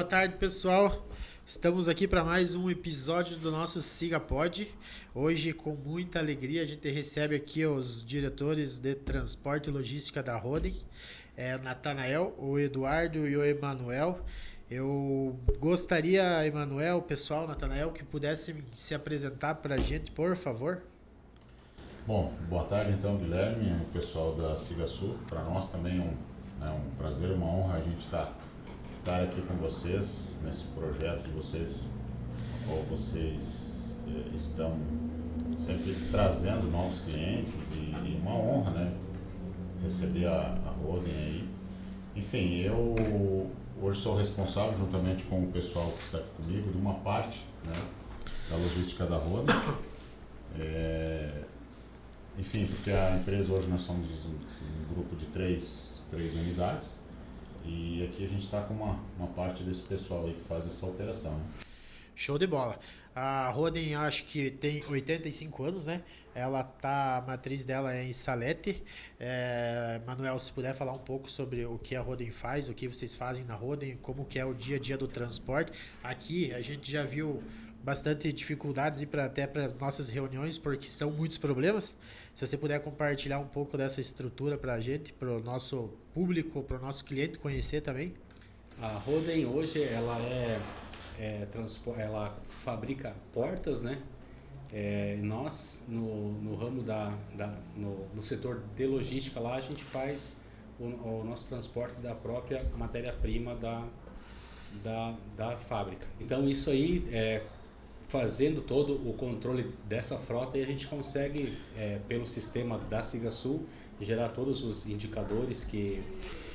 Boa tarde, pessoal. Estamos aqui para mais um episódio do nosso Siga Pod. Hoje, com muita alegria, a gente recebe aqui os diretores de transporte e logística da Roden, Natanael, o Eduardo e o Emanuel. Eu gostaria, Emanuel, pessoal, Natanael, que pudessem se apresentar para a gente, por favor. Bom, boa tarde então, Guilherme, o pessoal da Siga Sul. Para nós também um prazer, uma honra a gente estar aqui com vocês nesse projeto de vocês, no qual vocês estão sempre trazendo novos clientes e uma honra, né, receber a Roden aí. Enfim, eu hoje sou responsável, juntamente com o pessoal que está aqui comigo, de uma parte, né, da logística da Roden. Enfim, porque a empresa hoje nós somos um grupo de três unidades e aqui a gente está com uma parte desse pessoal aí que faz essa operação. Né? Show de bola. A Roden acho que tem 85 anos, né? A matriz dela é em Salete. Manuel, se puder falar um pouco sobre o que a Roden faz, o que vocês fazem na Roden, como que é o dia a dia do transporte. Aqui a gente já viu bastante dificuldades até para as nossas reuniões, porque são muitos problemas. Se você puder compartilhar um pouco dessa estrutura para a gente, para o nosso público, para o nosso cliente conhecer também. A Roden hoje ela fabrica portas, né? Nós no ramo no setor de logística lá a gente faz o nosso transporte da própria matéria-prima da fábrica. Então isso aí fazendo todo o controle dessa frota e a gente consegue pelo sistema da Siga Sul gerar todos os indicadores que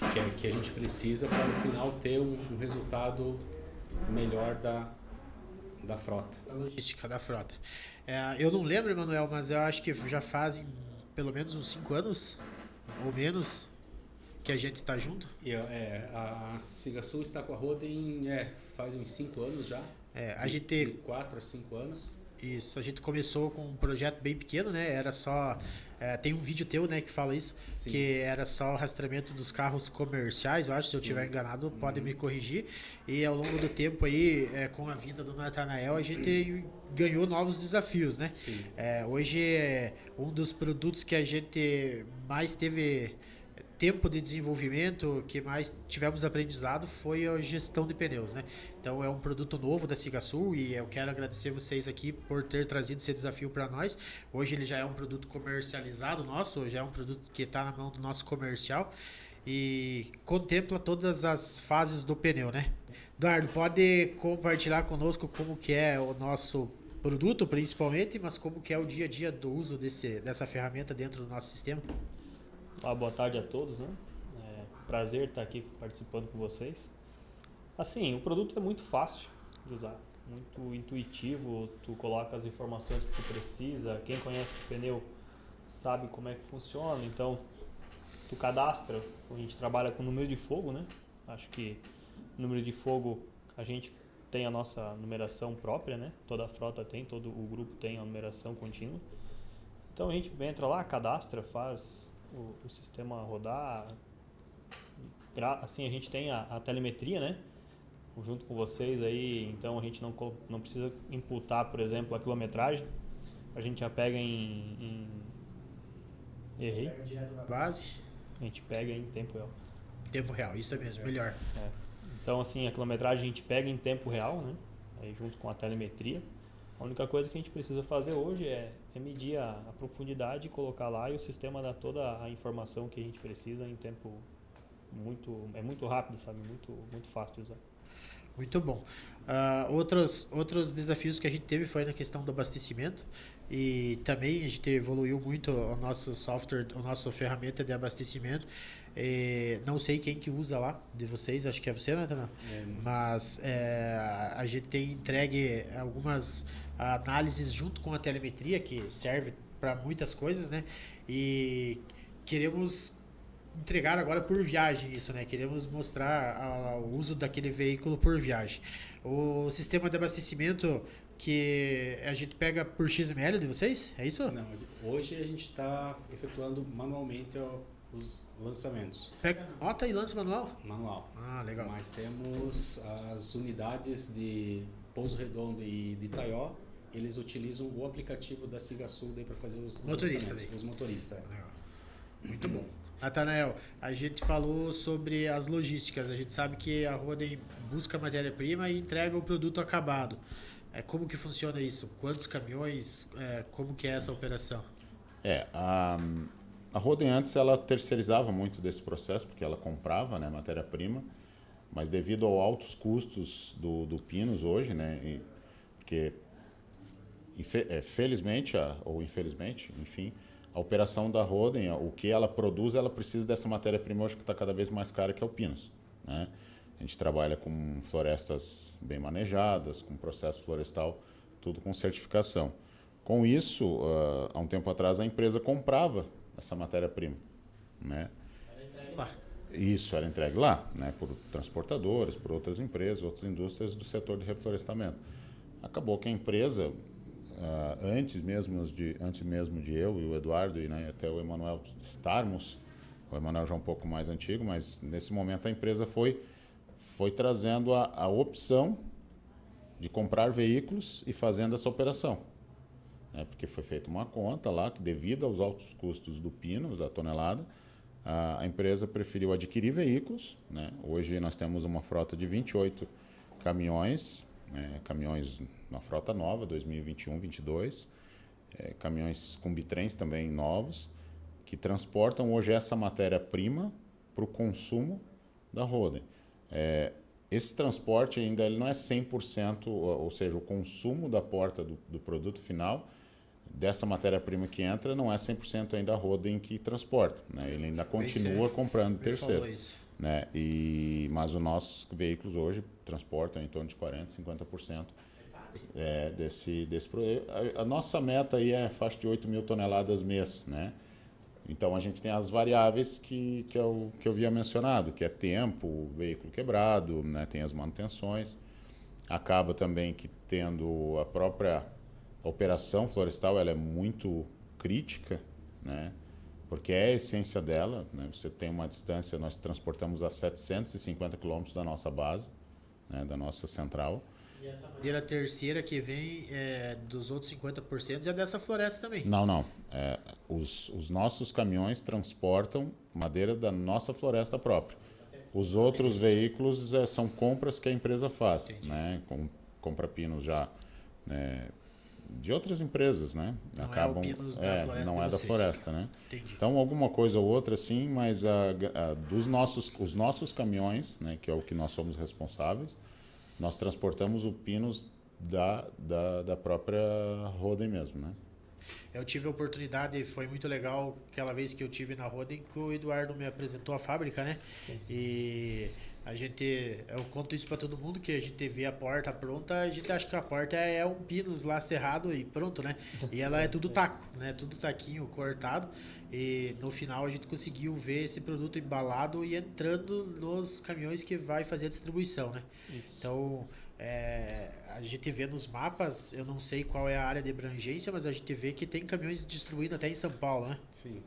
a gente precisa para no final ter um resultado melhor da frota. A logística da frota. Eu não lembro, Emanuel, mas eu acho que já fazem pelo menos uns 5 anos ou menos que a gente está junto. A Siga Sul está com a Roden faz uns 5 anos já. De 4 a 5 anos. Isso, a gente começou com um projeto bem pequeno, né? Era só. Tem um vídeo teu, né, que fala isso. Sim. Que era só o rastreamento dos carros comerciais. Eu acho, se eu estiver enganado, pode me corrigir. E ao longo do tempo aí, com a vinda do Natanael, a gente ganhou novos desafios, né? Sim. Hoje, um dos produtos que a gente mais teve tempo de desenvolvimento, que mais tivemos aprendizado, foi a gestão de pneus, né? Então é um produto novo da Siga Sul e eu quero agradecer vocês aqui por ter trazido esse desafio para nós. Hoje ele já é um produto comercializado nosso, já é um produto que está na mão do nosso comercial e contempla todas as fases do pneu, né? Eduardo, pode compartilhar conosco como que é o nosso produto, principalmente, mas como que é o dia a dia do uso dessa ferramenta dentro do nosso sistema? Boa tarde a todos, né? Prazer estar aqui participando com vocês. Assim, o produto é muito fácil de usar, muito intuitivo, tu coloca as informações que tu precisa, quem conhece o pneu sabe como é que funciona, então tu cadastra, a gente trabalha com número de fogo, né? Acho que número de fogo a gente tem a nossa numeração própria, né? Toda a frota tem, todo o grupo tem a numeração contínua. Então a gente entra lá, cadastra, faz o sistema rodar, assim a gente tem a telemetria, né, junto com vocês aí, então a gente não precisa imputar, por exemplo, a quilometragem, a gente já pega errei? Pega direto da base. A gente pega em tempo real. Tempo real, isso é mesmo, melhor. Então assim, a quilometragem a gente pega em tempo real, né, aí junto com a telemetria. A única coisa que a gente precisa fazer hoje é medir a profundidade, colocar lá e o sistema dá toda a informação que a gente precisa em tempo muito rápido, sabe? Muito fácil de usar. Muito bom. Outros desafios que a gente teve foi na questão do abastecimento e também a gente evoluiu muito o nosso software, a nossa ferramenta de abastecimento. Não sei quem que usa lá de vocês, acho que é você, Natanael? Mas a gente tem entregue algumas análises junto com a telemetria que serve para muitas coisas, né? E queremos entregar agora por viagem isso, né? Queremos mostrar o uso daquele veículo por viagem. O sistema de abastecimento que a gente pega por XML de vocês, é isso? Não, hoje a gente está efetuando manualmente os lançamentos. Pega nota e lança manual? Manual. Ah, legal. Mas temos as unidades de Pouso Redondo e de Itaió, eles utilizam o aplicativo da Sigasul para fazer os Motorista lançamentos, daí. os motoristas. Legal. Muito bom. Natanael, a gente falou sobre as logísticas. A gente sabe que a Roden busca matéria-prima e entrega o produto acabado. Como que funciona isso? Quantos caminhões? Como que é essa operação? A Roden antes ela terceirizava muito desse processo, porque ela comprava, né, matéria-prima, mas devido aos altos custos do Pinos hoje, né, porque felizmente ou infelizmente, enfim, a operação da Roden, o que ela produz, ela precisa dessa matéria-prima hoje que está cada vez mais cara, que é o Pinos, né? A gente trabalha com florestas bem manejadas, com processo florestal, tudo com certificação. Com isso, há um tempo atrás, a empresa comprava essa matéria-prima, né? Era entregue lá. Isso era entregue lá, né? Por transportadores, por outras empresas, outras indústrias do setor de reflorestamento. Acabou que a empresa, antes mesmo de eu e o Eduardo e, né, até o Emanuel estarmos, o Emanuel já é um pouco mais antigo, mas nesse momento a empresa foi trazendo a opção de comprar veículos e fazendo essa operação. Porque foi feita uma conta lá que, devido aos altos custos do Pinos, da tonelada, a empresa preferiu adquirir veículos, né? Hoje nós temos uma frota de 28 caminhões, caminhões na frota nova, 2021-22, caminhões com bitrens também novos, que transportam hoje essa matéria-prima para o consumo da Roden. Esse transporte ainda ele não é 100%, ou seja, o consumo da porta do produto final, dessa matéria-prima que entra, não é 100% ainda a Roden que transporta, né? Ele ainda continua comprando terceiro, né? Mas os nossos veículos hoje transportam em torno de 40%, 50% desse produto. A nossa meta aí é faixa de 8 mil toneladas mês, né? Então a gente tem as variáveis que eu havia mencionado, que é tempo, veículo quebrado, né? Tem as manutenções. Acaba também que tendo a própria operação florestal, ela é muito crítica, né? Porque é a essência dela, né? Você tem uma distância, nós transportamos a 750 quilômetros da nossa base, né? Da nossa central. E essa madeira terceira que vem dos outros 50% é dessa floresta também? Não. Os nossos caminhões transportam madeira da nossa floresta própria. Os outros veículos são compras que a empresa faz. Entendi. Né? Compra pinos já de outras empresas, né? Não é o pinos da floresta. Não é da floresta, né? Entendi. Então alguma coisa ou outra sim, mas os nossos caminhões, né, que é o que nós somos responsáveis, nós transportamos o pinos da própria Roden mesmo, né? Eu tive a oportunidade, foi muito legal aquela vez que eu tive na Roden, que o Eduardo me apresentou a fábrica, né? Sim. E eu conto isso para todo mundo, que a gente vê a porta pronta, a gente acha que a porta é um pinos lá cerrado e pronto, né? E ela é tudo taco, né? Tudo taquinho cortado. E no final a gente conseguiu ver esse produto embalado e entrando nos caminhões que vai fazer a distribuição, né? Isso. Então, a gente vê nos mapas, eu não sei qual é a área de abrangência, mas a gente vê que tem caminhões distribuindo até em São Paulo, né? Sim.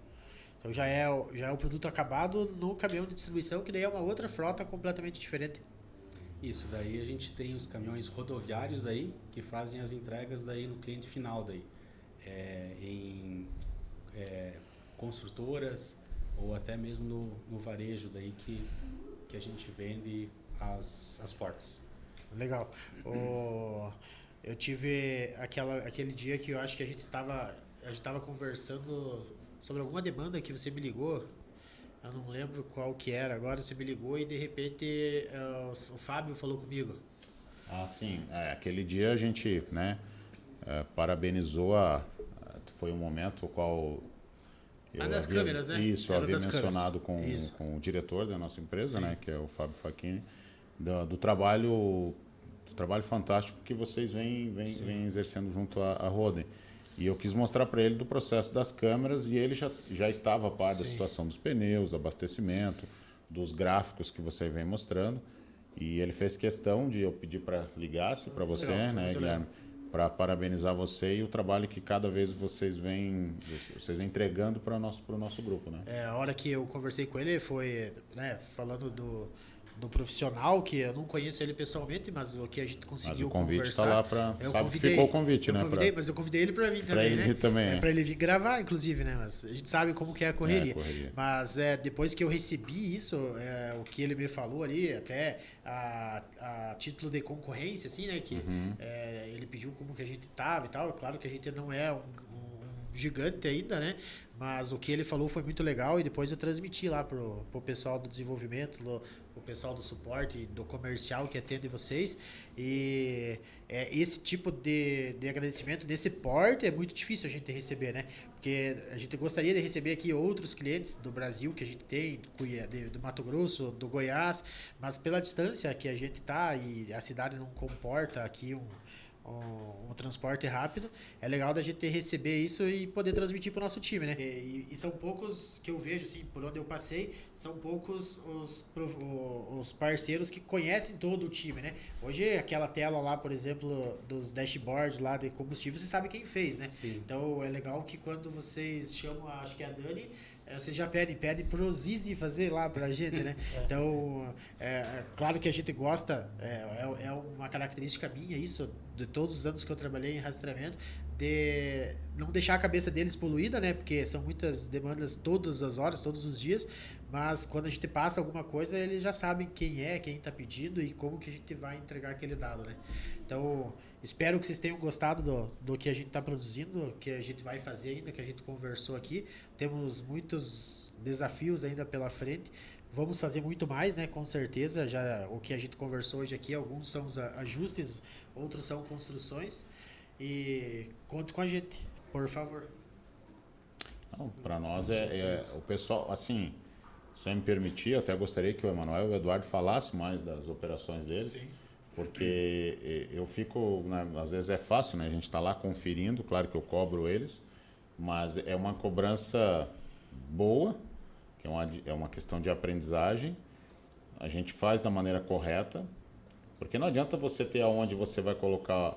Então já é o produto acabado no caminhão de distribuição, que daí é uma outra frota completamente diferente. Isso, daí a gente tem os caminhões rodoviários daí, que fazem as entregas daí no cliente final daí. Em construtoras ou até mesmo no varejo daí que a gente vende as portas. Legal. Eu tive aquele dia que eu acho que a gente estava conversando sobre alguma demanda que você me ligou. Eu não lembro qual que era. Agora você me ligou e de repente o Fábio falou comigo. Ah, sim. Aquele dia a gente, né, parabenizou foi um momento o qual eu das câmeras, né? Isso, eu havia mencionado com o diretor da nossa empresa, né, que é o Fábio Facchini, do trabalho fantástico que vocês vêm exercendo junto à Roden. E eu quis mostrar para ele do processo das câmeras e ele já estava a par da situação dos pneus, abastecimento, dos gráficos que você vem mostrando. E ele fez questão de eu pedir para ligasse para você, né, Guilherme, para parabenizar você e o trabalho que cada vez vocês vêm entregando para o nosso grupo, né? A hora que eu conversei com ele foi, né, falando do profissional, que eu não conheço ele pessoalmente, mas o que a gente conseguiu conversar. Mas o convite está lá para... Sabe que ficou o convite, né? Mas eu convidei ele para vir pra também, ele né? vir também, para ele vir gravar, inclusive, né? Mas a gente sabe como que é a correria. correria. Mas depois que eu recebi isso, o que ele me falou ali, até a título de concorrência, assim, né? Que ele pediu como que a gente tava e tal. Claro que a gente não é um gigante ainda, né? Mas o que ele falou foi muito legal e depois eu transmiti lá pro pessoal do desenvolvimento, o pessoal do suporte, do comercial que atende vocês. E esse tipo de agradecimento desse porte é muito difícil a gente receber, né? Porque a gente gostaria de receber aqui outros clientes do Brasil que a gente tem, do Mato Grosso, do Goiás, mas pela distância que a gente tá e a cidade não comporta aqui um transporte rápido, é legal da gente receber isso e poder transmitir para o nosso time, né? E são poucos que eu vejo, assim, por onde eu passei, são poucos os parceiros que conhecem todo o time, né? Hoje, aquela tela lá, por exemplo, dos dashboards lá de combustível, você sabe quem fez, né? Sim. Então, é legal que quando vocês chamam, acho que é a Dani, vocês já pede pro Zizi fazer lá pra gente, né? Então, claro que a gente gosta, é uma característica minha isso, de todos os anos que eu trabalhei em rastreamento, de não deixar a cabeça deles poluída, né? Porque são muitas demandas todas as horas, todos os dias, mas quando a gente passa alguma coisa, eles já sabem quem está pedindo e como que a gente vai entregar aquele dado, né? Então, espero que vocês tenham gostado do que a gente está produzindo, que a gente vai fazer ainda, que a gente conversou aqui. Temos muitos desafios ainda pela frente. Vamos fazer muito mais, né? Com certeza. Já o que a gente conversou hoje aqui, alguns são os ajustes, outros são construções. E conte com a gente, por favor. Para nós o pessoal, assim, se eu me permitir, eu até gostaria que o Emanuel e o Eduardo falassem mais das operações deles. Sim. Porque eu fico, né, às vezes é fácil, né? A gente está lá conferindo, claro que eu cobro eles, mas é uma cobrança boa, que é uma questão de aprendizagem. A gente faz da maneira correta, porque não adianta você ter aonde você vai colocar,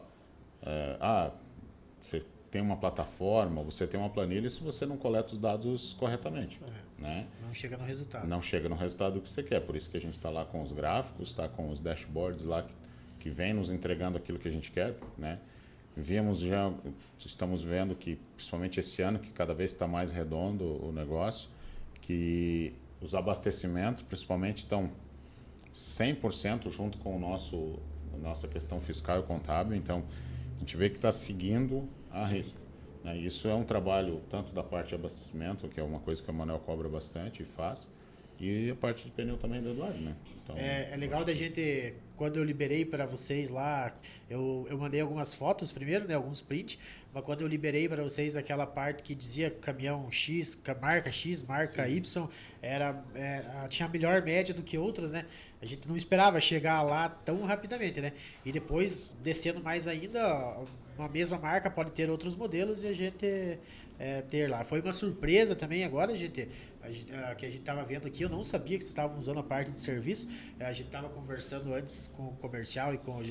você tem uma plataforma, você tem uma planilha se você não coleta os dados corretamente. Né? Não chega no resultado. Não chega no resultado que você quer, por isso que a gente está lá com os gráficos, está com os dashboards lá que vem nos entregando aquilo que a gente quer, né? Estamos vendo que, principalmente esse ano, que cada vez está mais redondo o negócio, que os abastecimentos, principalmente, estão 100% junto com nossa questão fiscal e contábil, então a gente vê que está seguindo a risca. Né? Isso é um trabalho tanto da parte de abastecimento, que é uma coisa que o Manuel cobra bastante e faz, e a parte de pneu também do Eduardo, né? Então, é legal da gente, quando eu liberei para vocês lá, eu mandei algumas fotos primeiro, né, alguns prints, mas quando eu liberei para vocês aquela parte que dizia caminhão X, marca X, marca Sim. Y, tinha a melhor média do que outras, né? A gente não esperava chegar lá tão rapidamente, né? E depois, descendo mais ainda, uma mesma marca pode ter outros modelos e a gente ter lá. Foi uma surpresa também agora, que a gente estava vendo aqui, eu não sabia que vocês estavam usando a parte de serviço. A gente estava conversando antes com o comercial e com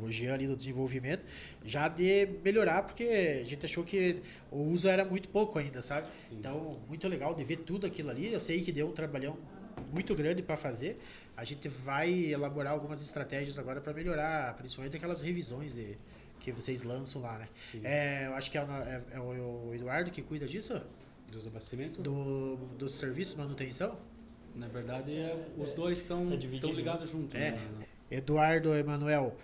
o Jean ali do desenvolvimento, já de melhorar, porque a gente achou que o uso era muito pouco ainda, sabe? Sim. Então, muito legal de ver tudo aquilo ali. Eu sei que deu um trabalhão muito grande para fazer. A gente vai elaborar algumas estratégias agora para melhorar, principalmente aquelas revisões que vocês lançam lá, né? Eu acho que é o Eduardo que cuida disso? Dos abastecimentos? Do serviço, manutenção? Na verdade, os dois estão ligados juntos. Né? Eduardo, Emanuel,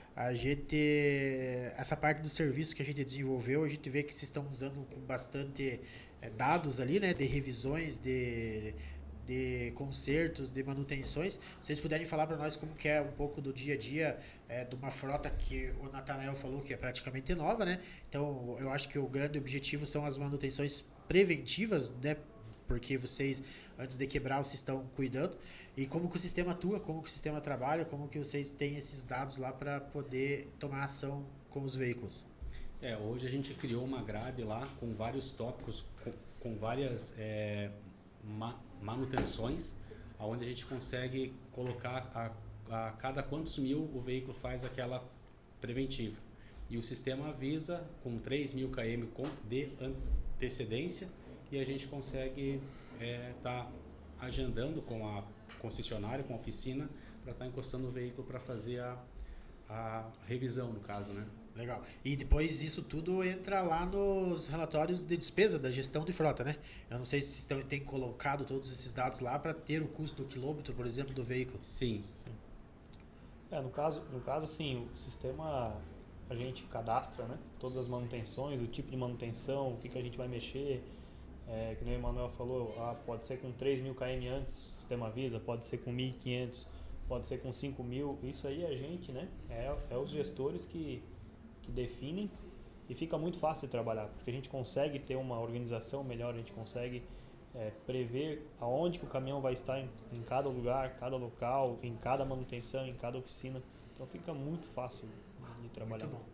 essa parte do serviço que a gente desenvolveu, a gente vê que vocês estão usando com bastante dados ali, né? De revisões, de consertos, de manutenções. Vocês puderem falar para nós como que é um pouco do dia a dia de uma frota que o Natanael falou que é praticamente nova, né? Então, eu acho que o grande objetivo são as manutenções preventivas, né? Porque vocês, antes de quebrar, vocês estão cuidando. E como que o sistema atua, como que o sistema trabalha, como que vocês têm esses dados lá para poder tomar ação com os veículos. Hoje a gente criou uma grade lá com vários tópicos, com várias manutenções, onde a gente consegue colocar a cada quantos mil o veículo faz aquela preventiva. e o sistema avisa com 3.000 km de antecedência e a gente consegue estar agendando com a concessionária, com a oficina, para estar encostando o veículo para fazer a revisão, no caso, né? Legal. E depois isso tudo entra lá nos relatórios de despesa da gestão de frota, né? Eu não sei se vocês têm colocado todos esses dados lá para ter o custo do quilômetro, por exemplo, do veículo. Sim. No caso, assim, o sistema a gente cadastra, né? Todas as manutenções, o tipo de manutenção, o que a gente vai mexer. Que nem o Emanuel falou, pode ser com 3.000 km antes, o sistema avisa, pode ser com 1.500, pode ser com 5.000. Isso aí a gente, né? É os gestores que definem, e fica muito fácil de trabalhar, porque a gente consegue ter uma organização melhor, a gente consegue prever aonde que o caminhão vai estar em cada lugar, cada local, em cada manutenção, em cada oficina. Então fica muito fácil de trabalhar. Muito bom.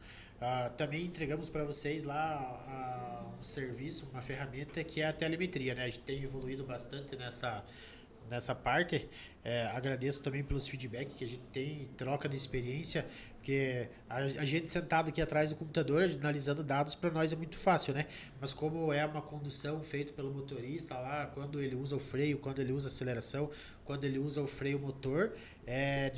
Também entregamos para vocês lá um serviço, uma ferramenta que é a telemetria, né? A gente tem evoluído bastante nessa parte. Agradeço também pelos feedbacks que a gente tem, troca de experiência, porque a gente sentado aqui atrás do computador, analisando dados, para nós é muito fácil, né? Mas como é uma condução feita pelo motorista lá, quando ele usa o freio, quando ele usa a aceleração, quando ele usa o freio motor, é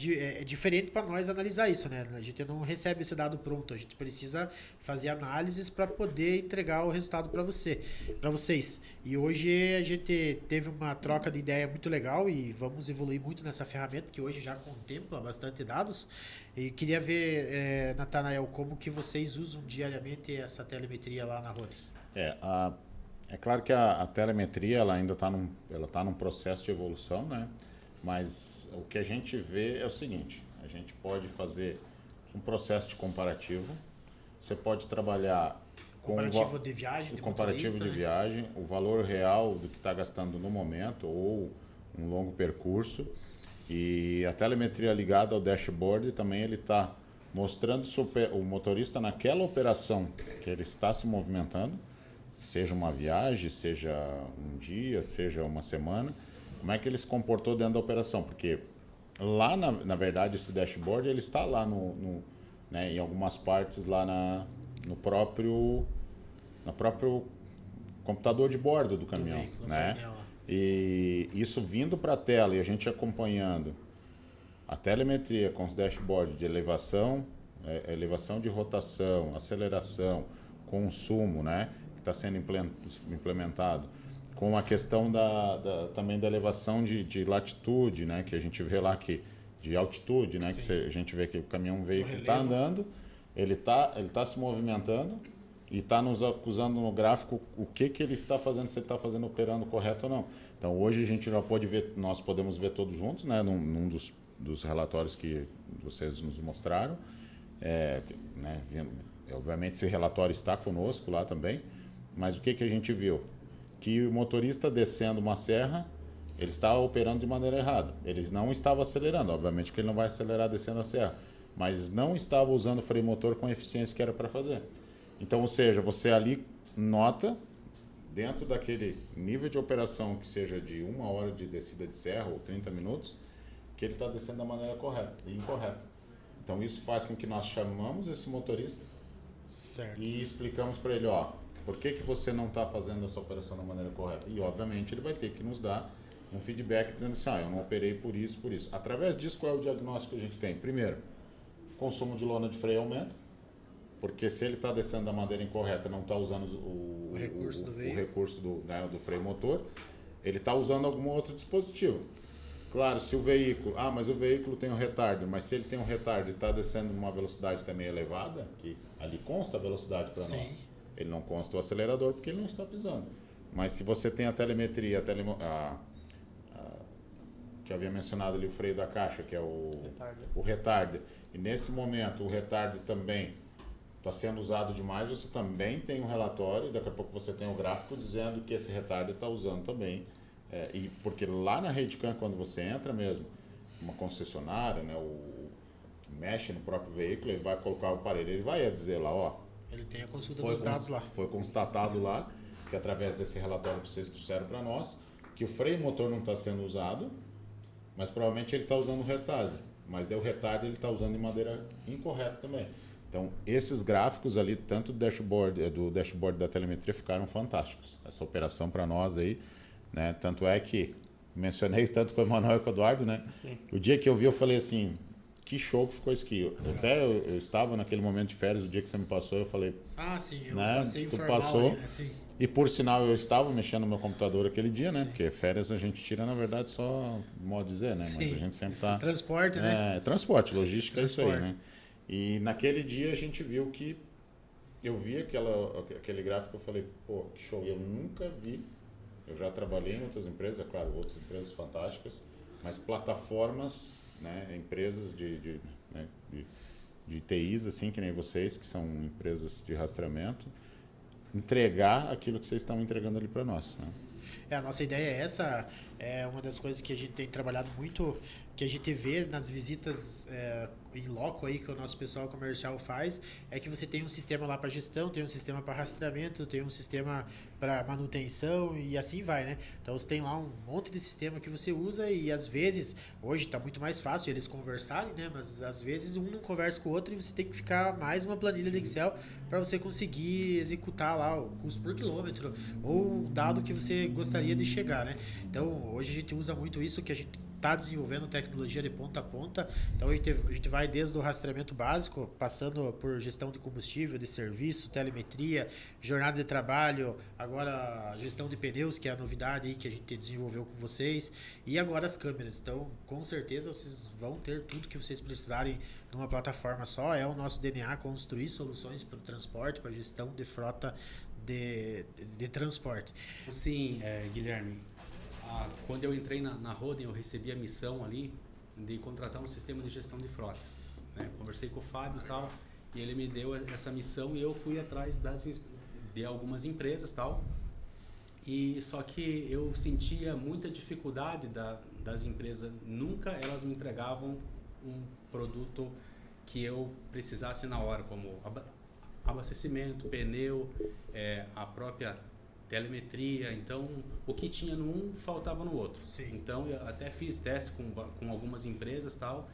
diferente para nós analisar isso, né? A gente não recebe esse dado pronto, a gente precisa fazer análises para poder entregar o resultado para vocês. E hoje a gente teve uma troca de ideia muito legal e vamos evoluir muito nessa ferramenta que hoje já contempla bastante dados. E queria ver, Natanael, como que vocês usam diariamente essa telemetria lá na Road? É claro que a telemetria ela ainda está num processo de evolução, né? Mas o que a gente vê é o seguinte: a gente pode fazer um processo de comparativo, você pode trabalhar com comparativo de viagem, de comparativo de viagem, o valor real do que está gastando no momento ou um longo percurso. E a telemetria ligada ao dashboard também ele está mostrando se o motorista naquela operação que ele está se movimentando, seja uma viagem, seja um dia, seja uma semana, como é que ele se comportou dentro da operação. Porque lá, na verdade, esse dashboard ele está lá né, em algumas partes lá no próprio computador de bordo do caminhão, né? E isso vindo para a tela e a gente acompanhando a telemetria com os dashboards de elevação de rotação, aceleração, consumo, né, que está sendo implementado, com a questão também da elevação de latitude, né, que a gente vê lá de altitude, né, que a gente vê que o caminhão veículo está andando, ele tá se movimentando e está nos acusando no gráfico o que ele está fazendo, se ele está operando correto ou não. Então hoje a gente já pode ver, nós podemos ver todos juntos, né, num dos relatórios que vocês nos mostraram. Né, obviamente esse relatório está conosco lá também, mas o que a gente viu? Que o motorista descendo uma serra, ele estava operando de maneira errada. Ele não estava acelerando, obviamente que ele não vai acelerar descendo a serra, mas não estava usando o freio motor com a eficiência que era para fazer. Então, ou seja, você ali nota, dentro daquele nível de operação que seja de 1 hora de descida de serra ou 30 minutos, que ele está descendo da maneira correta e incorreta. Então, isso faz com que nós chamamos esse motorista e explicamos para ele, por que você não está fazendo essa operação da maneira correta? E, obviamente, ele vai ter que nos dar um feedback dizendo assim, eu não operei por isso, por isso. Através disso, qual é o diagnóstico que a gente tem? Primeiro, consumo de lona de freio aumenta, porque se ele está descendo da maneira incorreta, não está usando o recurso do freio motor, ele está usando algum outro dispositivo. Claro, se o veículo... mas o veículo tem um retardo, mas se ele tem um retardo e está descendo numa velocidade também elevada, que ali consta a velocidade para nós, ele não consta o acelerador porque ele não está pisando. Mas se você tem a telemetria, que eu havia mencionado ali, o freio da caixa, que é o retardo, e nesse momento o retardo também está sendo usado demais, você também tem um relatório, daqui a pouco você tem o gráfico dizendo que esse retardo está usando também. E porque lá na Redcam, quando você entra mesmo, uma concessionária, né, que mexe no próprio veículo, ele vai colocar o aparelho, ele vai dizer lá, ele tem a consulta dos dados lá. Foi constatado lá, que através desse relatório que vocês trouxeram para nós, que o freio motor não está sendo usado, mas provavelmente ele está usando o retardo. Mas o retardo ele está usando de maneira incorreta também. Então, esses gráficos ali, tanto do dashboard da telemetria, ficaram fantásticos. Essa operação para nós aí, né? Tanto é que mencionei tanto com o Emanuel e com o Eduardo, né? Sim. O dia que eu vi, eu falei assim, que show que ficou isso aqui. Eu estava naquele momento de férias, o dia que você me passou, eu falei... Ah, sim, eu né? passei Tu informal passou, aí, né? Sim. e por sinal eu estava mexendo no meu computador aquele dia, né? Sim. Porque férias a gente tira, na verdade, só modo dizer, né? Mas Sim. a gente sempre está... Transporte, né? Transporte, logística é isso aí, Transporte. né? E naquele dia a gente viu que... Eu vi aquele gráfico e eu falei, pô, que show. Eu nunca vi... Eu já trabalhei em outras empresas, é claro, outras empresas fantásticas, mas plataformas, né? Empresas de TIs, assim, que nem vocês, que são empresas de rastreamento, entregar aquilo que vocês estão entregando ali para nós, né? A nossa ideia é essa, é uma das coisas que a gente tem trabalhado muito, que a gente vê nas visitas em loco aí que o nosso pessoal comercial faz, é que você tem um sistema lá para gestão, tem um sistema para rastreamento, tem um sistema para manutenção e assim vai, né? Então você tem lá um monte de sistema que você usa e às vezes, hoje está muito mais fácil eles conversarem, né? Mas às vezes um não conversa com o outro e você tem que ficar mais uma planilha de Excel para você conseguir executar lá o custo por quilômetro ou um dado que você gostaria de chegar, né? Então hoje a gente usa muito isso, que a gente está desenvolvendo tecnologia de ponta a ponta. Então a gente vai desde o rastreamento básico, passando por gestão de combustível, de serviço, telemetria, jornada de trabalho, agora gestão de pneus, que é a novidade aí que a gente desenvolveu com vocês, e agora as câmeras. Então, com certeza vocês vão ter tudo que vocês precisarem numa plataforma só. É o nosso DNA construir soluções para o transporte, para gestão de frota de transporte. Sim, Guilherme. Quando eu entrei na Roden, eu recebi a missão ali de contratar um sistema de gestão de frota, né? Conversei com o Fábio e tal, e ele me deu essa missão e eu fui atrás de algumas empresas tal. E só que eu sentia muita dificuldade das empresas, nunca elas me entregavam um produto que eu precisasse na hora, como abastecimento, pneu, a própria telemetria. Então o que tinha no um faltava no outro. Sim. Então eu até fiz teste com algumas empresas tal,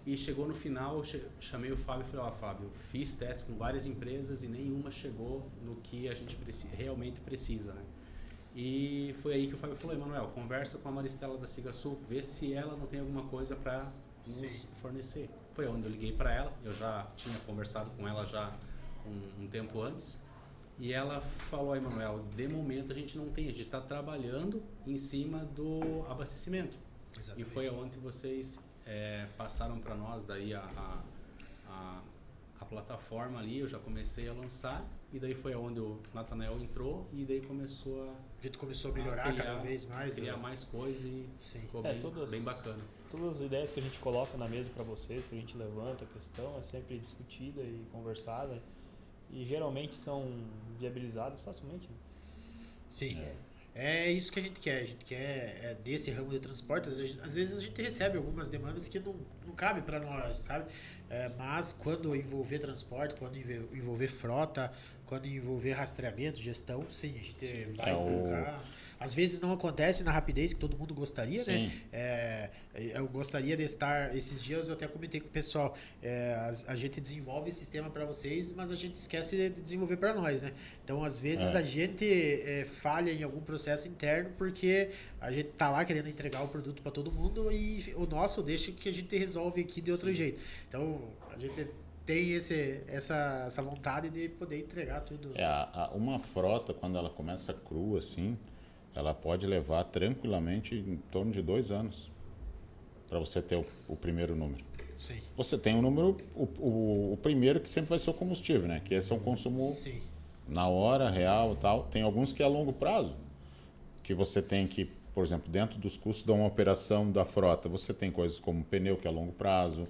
e chegou no final, eu chamei o Fábio e falei, Fábio, eu fiz teste com várias empresas e nenhuma chegou no que a gente realmente precisa, né? E foi aí que o Fábio falou, Emanuel, conversa com a Maristela da Sigasul, vê se ela não tem alguma coisa para nos fornecer. Foi onde eu liguei para ela, eu já tinha conversado com ela já um tempo antes. E ela falou, Emanuel, de momento a gente não tem, a gente está trabalhando em cima do abastecimento. Exatamente. E foi onde vocês passaram para nós daí a plataforma ali, eu já comecei a lançar, e daí foi onde o Natanael entrou, e daí a gente começou a melhorar cada vez mais. Criar mais coisas e ficou bem bacana. Todas as ideias que a gente coloca na mesa para vocês, que a gente levanta a questão, é sempre discutida e conversada. E geralmente são viabilizadas facilmente. Né? Sim. É isso que a gente quer. A gente quer desse ramo de transporte. Às vezes a gente recebe algumas demandas que não cabem para nós, sabe? Mas quando envolver transporte, quando envolver frota, quando envolver rastreamento, gestão, sim, a gente vai colocar. Às vezes não acontece na rapidez que todo mundo gostaria, sim, né? Eu gostaria de estar... Esses dias eu até comentei com o pessoal, a gente desenvolve sistema para vocês, mas a gente esquece de desenvolver para nós, né? Então, às vezes a gente falha em algum processo interno porque a gente tá lá querendo entregar o produto para todo mundo e o nosso deixa que a gente resolve aqui de outro jeito. Então, a gente tem essa vontade de poder entregar tudo. Uma frota, quando ela começa crua, assim, ela pode levar tranquilamente em torno de 2 anos para você ter o primeiro número. Sim. Você tem o número, o primeiro que sempre vai ser o combustível, né? Que esse é um consumo na hora, real e tal. Tem alguns que é a longo prazo, que você tem que, por exemplo, dentro dos custos de uma operação da frota, você tem coisas como pneu, que é a longo prazo,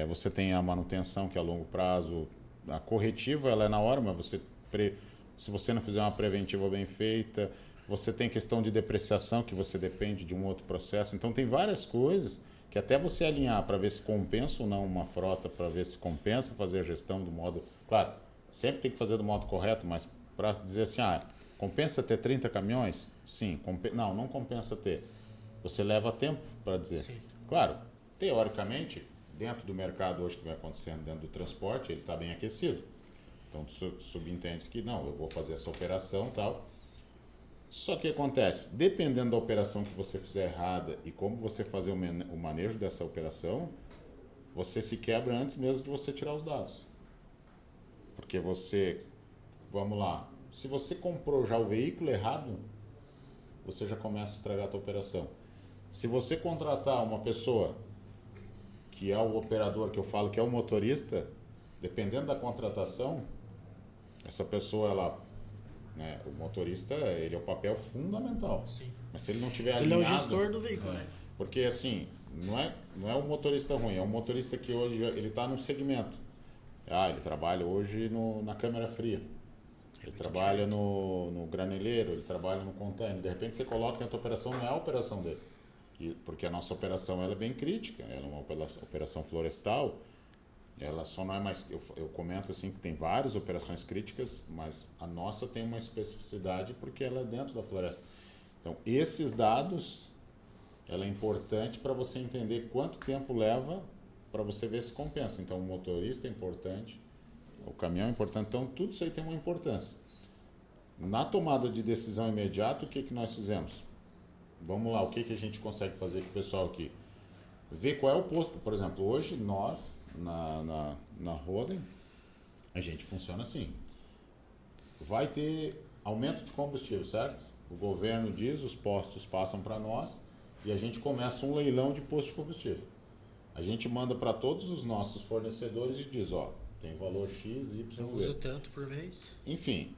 você tem a manutenção, que é a longo prazo, a corretiva ela é na hora, mas se você não fizer uma preventiva bem feita, você tem questão de depreciação, que você depende de um outro processo. Então tem várias coisas que até você alinhar para ver se compensa ou não uma frota, para ver se compensa fazer a gestão do modo... Claro, sempre tem que fazer do modo correto, mas para dizer assim, compensa ter 30 caminhões? Sim. Não compensa ter. Você leva tempo para dizer. Sim. Claro, teoricamente, dentro do mercado hoje que vai acontecendo dentro do transporte, ele está bem aquecido. Então tu subentende que não, eu vou fazer essa operação e tal. Só que acontece, dependendo da operação que você fizer errada e como você fazer o manejo dessa operação, você se quebra antes mesmo de você tirar os dados. Porque você, vamos lá, se você comprou já o veículo errado, você já começa a estragar a tua operação. Se você contratar uma pessoa que é o operador, que eu falo que é o motorista, dependendo da contratação, essa pessoa, ela, né, o motorista, ele é o papel fundamental. Sim. Mas se ele não tiver Ele alinhado... é o gestor do veículo, né? Porque assim, não é um motorista ruim, é um motorista que hoje ele está num segmento. Ele trabalha hoje na câmara fria. Ele trabalha no graneleiro, ele trabalha no container. De repente você coloca que a tua operação não é a operação dele. Porque a nossa operação ela é bem crítica, ela é uma operação florestal. Ela só não é mais... Eu comento assim que tem várias operações críticas, mas a nossa tem uma especificidade porque ela é dentro da floresta. Então, esses dados, ela é importante para você entender quanto tempo leva para você ver se compensa. Então, o motorista é importante, o caminhão é importante, então tudo isso aí tem uma importância. Na tomada de decisão imediata, o que nós fizemos? Vamos lá, o que a gente consegue fazer com o pessoal aqui? Ver qual é o posto. Por exemplo, hoje nós, na Roden, a gente funciona assim. Vai ter aumento de combustível, certo? O governo diz, os postos passam para nós e a gente começa um leilão de posto de combustível. A gente manda para todos os nossos fornecedores e diz, tem valor X, Y, Eu uso tanto por mês. Enfim,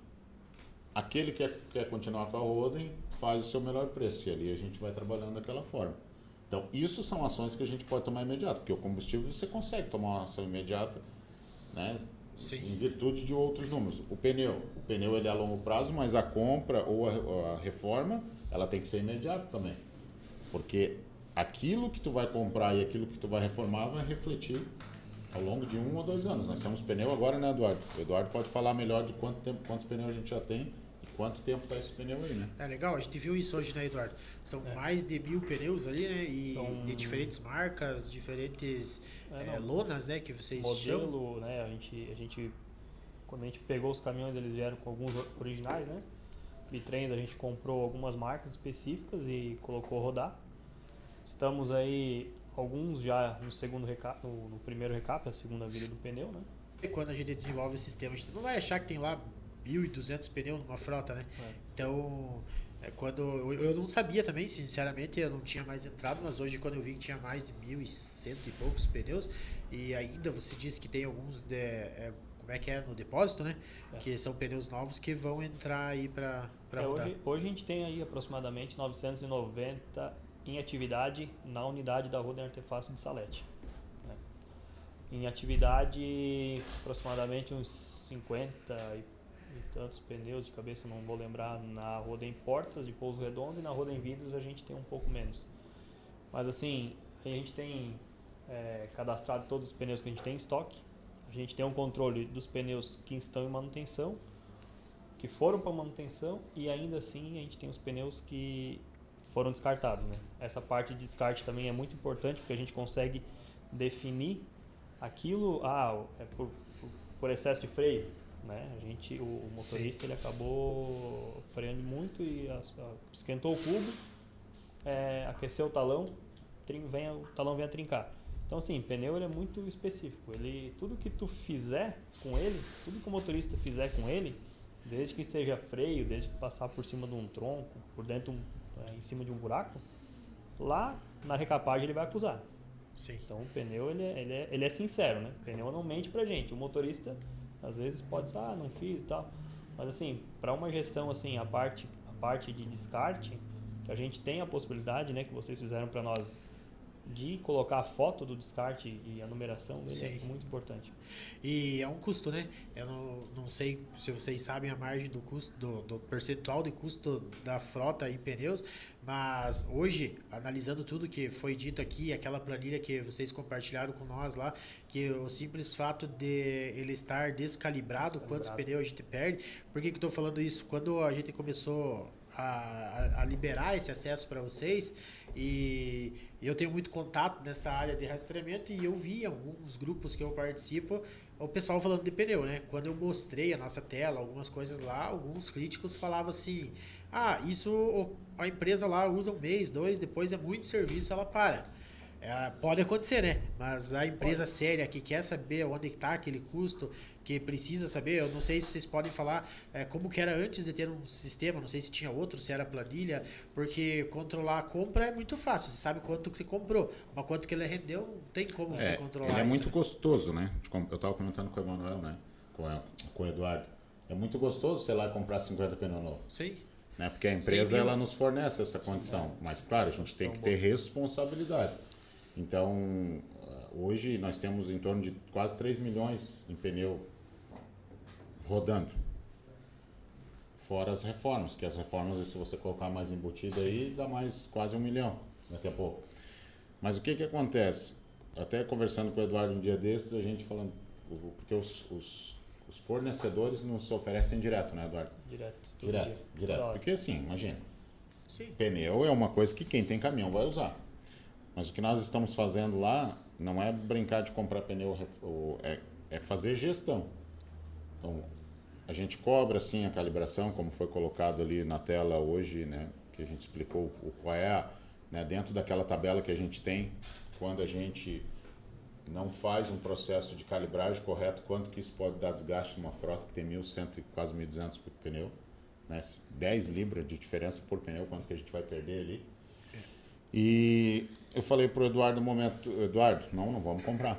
aquele que quer continuar com a Roden faz o seu melhor preço e ali a gente vai trabalhando daquela forma. Então, isso são ações que a gente pode tomar imediato, porque o combustível você consegue tomar uma ação imediata, né? Sim. Em virtude de outros números. O pneu ele é a longo prazo, mas a compra ou a reforma, ela tem que ser imediata também. Porque aquilo que tu vai comprar e aquilo que tu vai reformar vai refletir ao longo de 1 ou 2 anos. Nós temos pneu agora, né, Eduardo? O Eduardo pode falar melhor de quantos pneus a gente já tem e quanto tempo está esse pneu aí, né? É legal, a gente viu isso hoje, né, Eduardo? São mais de 1000 pneus ali, né? E de diferentes marcas, diferentes lonas, né? Que vocês chamam. Modelo, né? A gente, quando a gente pegou os caminhões, eles vieram com alguns originais, né? Bitrens, a gente comprou algumas marcas específicas e colocou rodar. Estamos aí, alguns já no segundo recap, no primeiro recap, a segunda vida do pneu, né? E quando a gente desenvolve o sistema, a gente não vai achar que tem lá 1.200 pneus numa frota, né? Então, quando eu não sabia também, sinceramente, eu não tinha mais entrado, mas hoje quando eu vi que tinha mais de 1.100 e poucos pneus, e ainda você disse que tem alguns como é que é, no depósito, né? Que são pneus novos que vão entrar aí para rodar. Hoje a gente tem aí aproximadamente 990 em atividade na unidade da Roden Arteface de Salete. Né? Em atividade, aproximadamente uns 50 e tantos pneus de cabeça, não vou lembrar, na Roden Portas de Pouso Redondo, e na Roden Vidros a gente tem um pouco menos. Mas assim, a gente tem cadastrado todos os pneus que a gente tem em estoque. A gente tem um controle dos pneus que estão em manutenção, que foram para manutenção, e ainda assim a gente tem os pneus que foram descartados, né? Essa parte de descarte também é muito importante, porque a gente consegue definir aquilo, por excesso de freio, né? O motorista ele acabou freando muito e esquentou o cubo, aqueceu o talão, o talão vem a trincar. Então assim, pneu ele é muito específico. Tudo que tu fizer com ele, tudo que o motorista fizer com ele, desde que seja freio, desde que passar por cima de um tronco, por dentro em cima de um buraco, lá na recapagem ele vai acusar. Sim. Então o pneu ele é sincero, né? O pneu não mente pra gente. O motorista às vezes pode dizer, não fiz e tal. Mas assim, para uma gestão assim, a parte de descarte, que a gente tem a possibilidade, né, que vocês fizeram para nós, de colocar a foto do descarte e a numeração dele, é muito importante. E é um custo, né? Eu não sei se vocês sabem a margem do custo, do percentual de custo da frota em pneus, mas hoje, analisando tudo que foi dito aqui, aquela planilha que vocês compartilharam com nós lá, que o simples fato de ele estar descalibrado, quantos pneus a gente perde. Por que eu estou falando isso? Quando a gente começou a liberar esse acesso para vocês e eu tenho muito contato nessa área de rastreamento e eu vi em alguns grupos que eu participo o pessoal falando de pneu, né? Quando eu mostrei a nossa tela, algumas coisas lá, alguns críticos falavam assim, isso a empresa lá usa 1 mês, 2, depois é muito serviço, ela para. Pode acontecer, né? Mas a empresa séria que quer saber onde está aquele custo, que precisa saber, eu não sei se vocês podem falar como que era antes de ter um sistema, não sei se tinha outro, se era planilha, porque controlar a compra é muito fácil, você sabe quanto que você comprou, mas quanto que ele rendeu, não tem como você controlar ele é muito isso, né? gostoso, né? Eu estava comentando com o Emanuel, né? Com o Eduardo. É muito gostoso, sei lá, comprar 50 pneus novos. Sim. Né? Porque a empresa ela nos fornece essa condição. Mas, claro, a gente tem que ter responsabilidade. Então, hoje nós temos em torno de quase 3 milhões em pneu rodando. Fora as reformas, que as reformas, se você colocar mais embutido aí, dá mais quase 1 milhão daqui a pouco. Mas o que acontece? Até conversando com o Eduardo um dia desses, a gente falando, porque os fornecedores nos oferecem direto, né, Eduardo? Direto. Porque assim, imagina, Sim. pneu é uma coisa que quem tem caminhão vai usar. Mas o que nós estamos fazendo lá não é brincar de comprar pneu, é fazer gestão. Então, a gente cobra sim a calibração, como foi colocado ali na tela hoje, né, que a gente explicou qual é, né, dentro daquela tabela que a gente tem, quando a gente não faz um processo de calibragem correto, quanto que isso pode dar desgaste numa frota que tem 1.100 e quase 1.200 por pneu, né, 10 libras de diferença por pneu, quanto que a gente vai perder ali. E eu falei pro Eduardo no momento, Eduardo, não vamos comprar,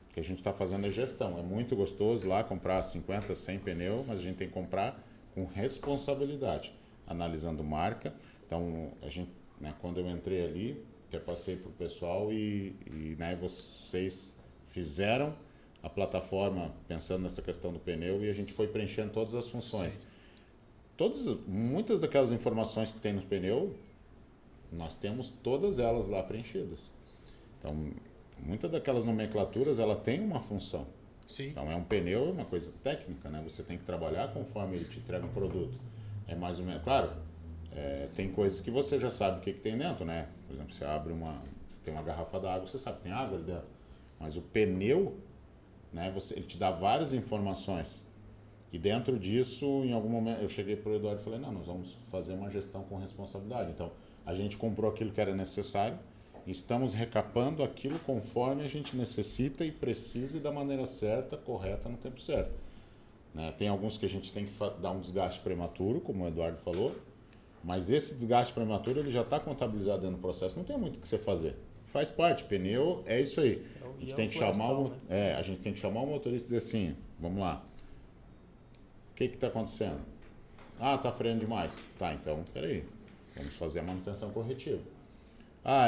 porque a gente está fazendo a gestão. É muito gostoso lá comprar 50, 100 pneus, mas a gente tem que comprar com responsabilidade, analisando marca. Então, a gente, né, quando eu entrei ali, até passei pro pessoal né, vocês fizeram a plataforma pensando nessa questão do pneu e a gente foi preenchendo todas as funções. Muitas daquelas informações que tem no pneu, nós temos todas elas lá preenchidas. Então, muitas daquelas nomenclaturas, ela tem uma função. Sim. Então, é um pneu, é uma coisa técnica, né? Você tem que trabalhar conforme ele te entrega um produto. É mais ou menos, claro, tem coisas que você já sabe o que tem dentro, né? Por exemplo, você tem uma garrafa d'água, você sabe que tem água ali dentro. Mas o pneu, né? Ele te dá várias informações. E dentro disso, em algum momento, eu cheguei para o Eduardo e falei, nós vamos fazer uma gestão com responsabilidade. Então, a gente comprou aquilo que era necessário, estamos recapando aquilo conforme a gente necessita e precisa e da maneira certa, correta, no tempo certo. Né? Tem alguns que a gente tem que dar um desgaste prematuro, como o Eduardo falou, mas esse desgaste prematuro ele já está contabilizado dentro do processo, não tem muito o que você fazer. Faz parte, pneu é isso aí. A gente tem que a gente tem que chamar o motorista e dizer assim, vamos lá, o que está acontecendo? Está freando demais. Tá, então, peraí. Vamos fazer a manutenção corretiva.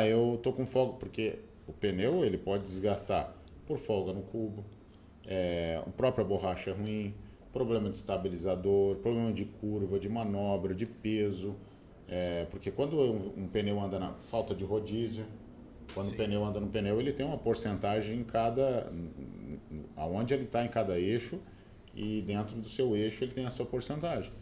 Eu tô com folga, porque o pneu ele pode desgastar por folga no cubo, a própria borracha é ruim, problema de estabilizador, problema de curva, de manobra, de peso, porque quando um pneu anda na falta de rodízio, quando o pneu anda no pneu, ele tem uma porcentagem aonde ele está em cada eixo e dentro do seu eixo ele tem a sua porcentagem.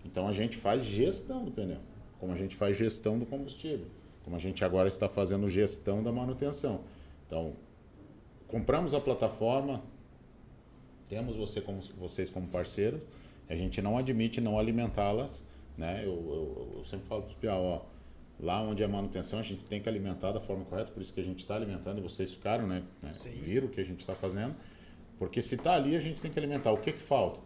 Então a gente faz gestão do pneu. Como a gente faz gestão do combustível, como a gente agora está fazendo gestão da manutenção. Então, compramos a plataforma, temos vocês como parceiros, a gente não admite não alimentá-las, né? Eu sempre falo para os piau, lá onde é manutenção a gente tem que alimentar da forma correta, por isso que a gente está alimentando e vocês ficaram, né? Viram o que a gente está fazendo, porque se está ali a gente tem que alimentar. O que falta?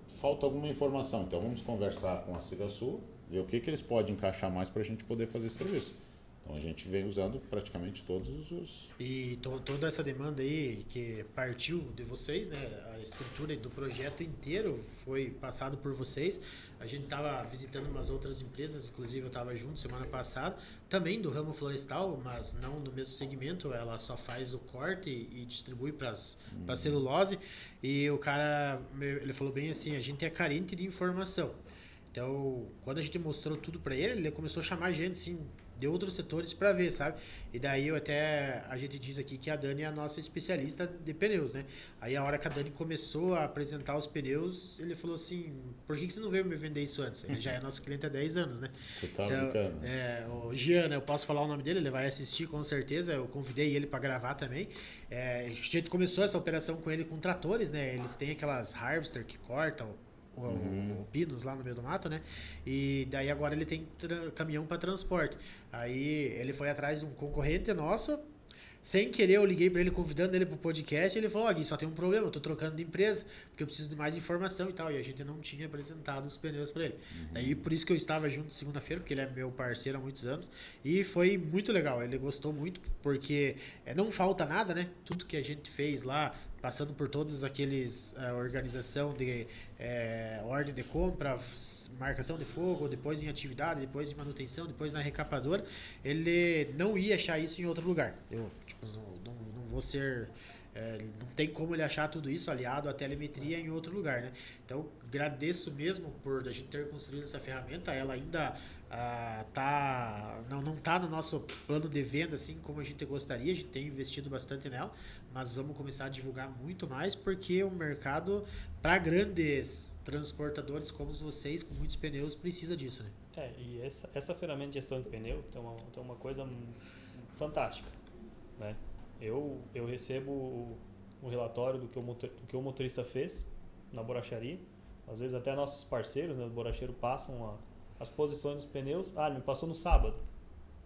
Falta alguma informação, então vamos conversar com a Cigasul, ver o que eles podem encaixar mais para a gente poder fazer serviço. Então a gente vem usando praticamente todos os... E toda essa demanda aí que partiu de vocês, né? A estrutura do projeto inteiro foi passado por vocês. A gente estava visitando umas outras empresas, inclusive eu estava junto semana passada, também do ramo florestal, mas não do mesmo segmento. Ela só faz o corte e distribui para celulose. E o cara, ele falou bem assim, a gente é carente de informação. Então, quando a gente mostrou tudo para ele, ele começou a chamar a gente, assim, de outros setores para ver, sabe? E daí a gente diz aqui que a Dani é a nossa especialista de pneus, né? Aí a hora que a Dani começou a apresentar os pneus, ele falou assim, por que você não veio me vender isso antes? Ele já é nosso cliente há 10 anos, né? Você tá brincando? O Gian, eu posso falar o nome dele, ele vai assistir com certeza, eu convidei ele para gravar também. A gente começou essa operação com ele com tratores, né? Eles têm aquelas harvester que cortam o pinos lá no meio do mato, né? E daí agora ele tem caminhão para transporte. Aí ele foi atrás de um concorrente nosso. Sem querer, eu liguei para ele convidando ele pro podcast. Ele falou: Gui, só tem um problema, eu tô trocando de empresa porque eu preciso de mais informação e tal. E a gente não tinha apresentado os pneus para ele. Daí por isso que eu estava junto segunda-feira, porque ele é meu parceiro há muitos anos. E foi muito legal, ele gostou muito, porque não falta nada, né? Tudo que a gente fez lá, passando por todos aqueles organização de ordem de compra, marcação de fogo, depois em atividade, depois em manutenção, depois na recapadora, ele não ia achar isso em outro lugar. Eu não vou ser... não tem como ele achar tudo isso aliado à telemetria em outro lugar, né? Então, agradeço mesmo por a gente ter construído essa ferramenta. Ela ainda não está no nosso plano de venda assim como a gente gostaria. A gente tem investido bastante nela, mas vamos começar a divulgar muito mais, porque o mercado para grandes transportadores como vocês, com muitos pneus, precisa disso, né? E essa ferramenta de gestão de pneu tem uma coisa fantástica, né? Eu recebo o relatório do que o motorista fez na borracharia. Às vezes até nossos parceiros, né, do borracheiro, passam as posições dos pneus. Ele me passou no sábado.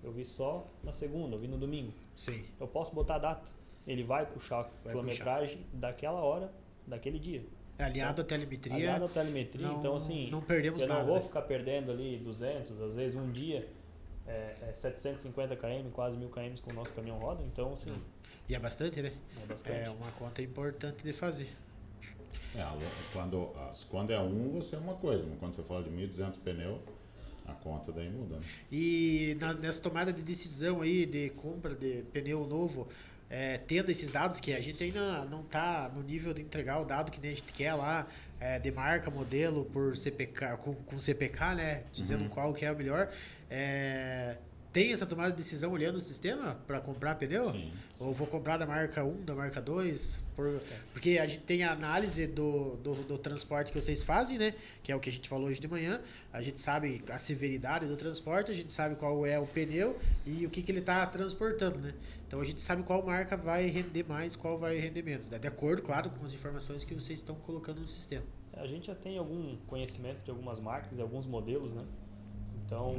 Eu vi só na segunda, eu vi no domingo. Sim. Eu posso botar a data. Ele vai puxar a quilometragem daquela hora, daquele dia. Aliado à telemetria. Aliado à telemetria. Então, assim, não perdemos eu nada. não vou ficar perdendo ali 200, às vezes um dia 750 km, quase 1000 km com o nosso caminhão roda. Então, assim... E é bastante, né? É bastante. É uma conta importante de fazer. Quando é você é uma coisa, mas quando você fala de 1.200 pneus, a conta daí muda, né? E nessa tomada de decisão aí de compra de pneu novo, tendo esses dados que a gente ainda não está no nível de entregar o dado que a gente quer lá, de marca, modelo, por CPK, com CPK, né? Dizendo qual que é o melhor. Tem essa tomada de decisão olhando o sistema para comprar pneu? Sim. Ou vou comprar da marca 1, da marca 2? Porque a gente tem a análise do transporte que vocês fazem, né? Que é o que a gente falou hoje de manhã. A gente sabe a severidade do transporte, a gente sabe qual é o pneu e o que ele está transportando, né? Então a gente sabe qual marca vai render mais, qual vai render menos, né? De acordo, claro, com as informações que vocês estão colocando no sistema. A gente já tem algum conhecimento de algumas marcas e alguns modelos, né? Então,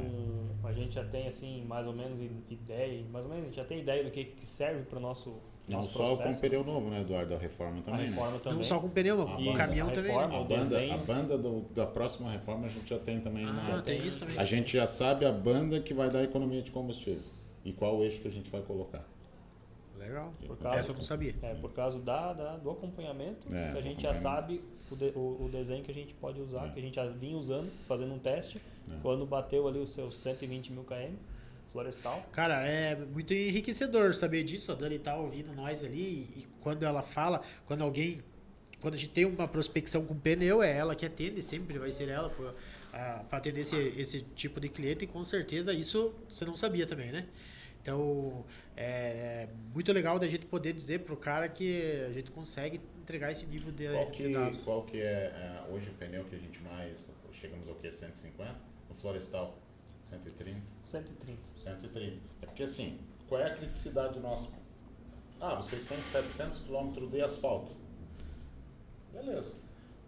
a gente já tem, assim, mais ou menos ideia, a gente já tem ideia do que serve para o nosso Não nosso só processo. com pneu novo, né, Eduardo? A reforma também. A reforma também. Não só com pneu, mas Isso, com caminhão a também. reforma, Né? o desenho. A banda da próxima reforma a gente já tem também. Tem isso também. A gente já sabe a banda que vai dar economia de combustível e qual eixo que a gente vai colocar. Legal. Por causa- Essa eu não sabia. Por causa do acompanhamento, É, que a gente do já sabe o desenho que a gente pode usar, que a gente já vinha usando, fazendo um teste, quando bateu ali os seus 120 mil km, florestal. Cara, é muito enriquecedor saber disso. A Dani tá ouvindo nós ali e quando ela fala, quando a gente tem uma prospecção com pneu, é ela que atende, sempre vai ser ela para atender esse tipo de cliente, e com certeza isso você não sabia também, né? Então, é muito legal da gente poder dizer pro cara que a gente consegue entregar esse nível de dados. Qual que é hoje o pneu que a gente mais... Chegamos ao que? 150? No florestal? 130? 130. 130. É porque assim, qual é a criticidade do nosso... vocês têm 700 km de asfalto. Beleza.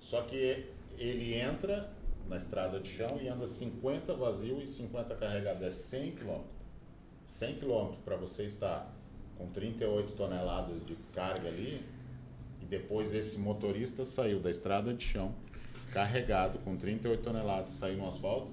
Só que ele entra na estrada de chão e anda 50 vazio e 50 carregado. É 100 km. 100 km para você estar com 38 toneladas de carga ali, e depois esse motorista saiu da estrada de chão carregado com 38 toneladas, saiu no asfalto,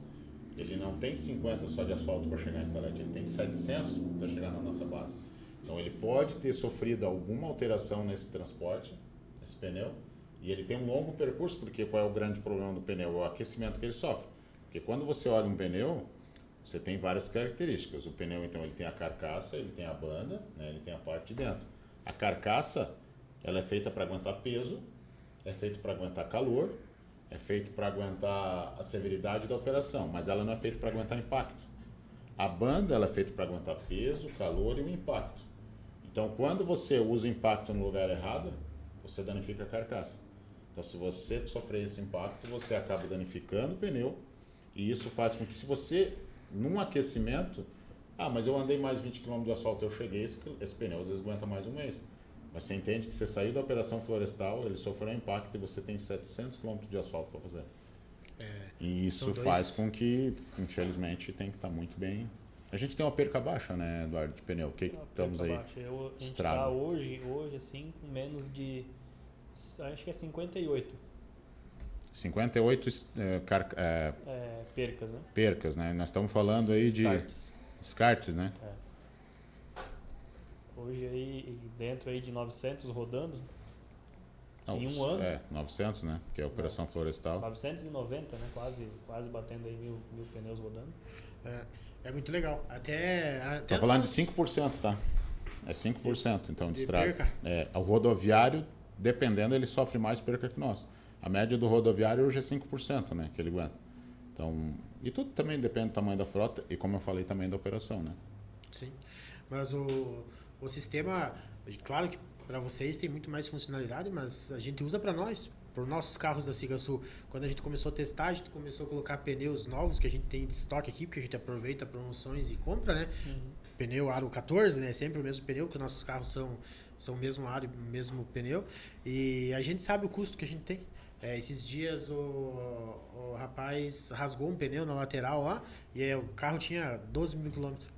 ele não tem 50 só de asfalto para chegar em Salete, ele tem 700 para chegar na nossa base. Então ele pode ter sofrido alguma alteração nesse transporte, nesse pneu, e ele tem um longo percurso, porque qual é o grande problema do pneu? O aquecimento que ele sofre. Porque quando você olha um pneu, você tem várias características. O pneu, então, ele tem a carcaça, ele tem a banda, né, ele tem a parte de dentro. A carcaça, ela é feita para aguentar peso, é feita para aguentar calor, é feita para aguentar a severidade da operação, mas ela não é feita para aguentar impacto. A banda ela é feita para aguentar peso, calor e o impacto. Então, quando você usa o impacto no lugar errado, você danifica a carcaça. Então, se você sofrer esse impacto, você acaba danificando o pneu. E isso faz com que, se você, num aquecimento, mas eu andei mais 20 km de asfalto, eu cheguei, esse pneu às vezes aguenta mais um mês. Mas você entende que você saiu da operação florestal, ele sofreu um impacto e você tem 700 km de asfalto para fazer. E isso faz com que, infelizmente, tem que estar muito bem. A gente tem uma perca baixa, né, Eduardo, de pneu? O que estamos aí? A gente está hoje, assim, com menos de, acho que é 58. 58 percas, né? Percas, né? Nós estamos falando aí de descartes, né? Hoje aí, dentro aí de 900 rodando, em um ano. 900, né? Que é a operação florestal. 990, né? Quase batendo aí mil pneus rodando. É muito legal. Até falando de 5%, tá? É 5%, então, de estrago. perca? O rodoviário, dependendo, ele sofre mais perca que nós. A média do rodoviário hoje é 5%, né? Que ele aguenta. Então, e tudo também depende do tamanho da frota e, como eu falei, também da operação, né? Sim. Mas o sistema, claro que para vocês tem muito mais funcionalidade, mas a gente usa para nós, para os nossos carros da Sigasul. Quando a gente começou a testar, a gente começou a colocar pneus novos que a gente tem de estoque aqui, porque a gente aproveita promoções e compra, né? Pneu aro 14, né? Sempre o mesmo pneu, porque nossos carros são o mesmo aro e o mesmo pneu. E a gente sabe o custo que a gente tem. Esses dias o rapaz rasgou um pneu na lateral lá e o carro tinha 12 mil quilômetros.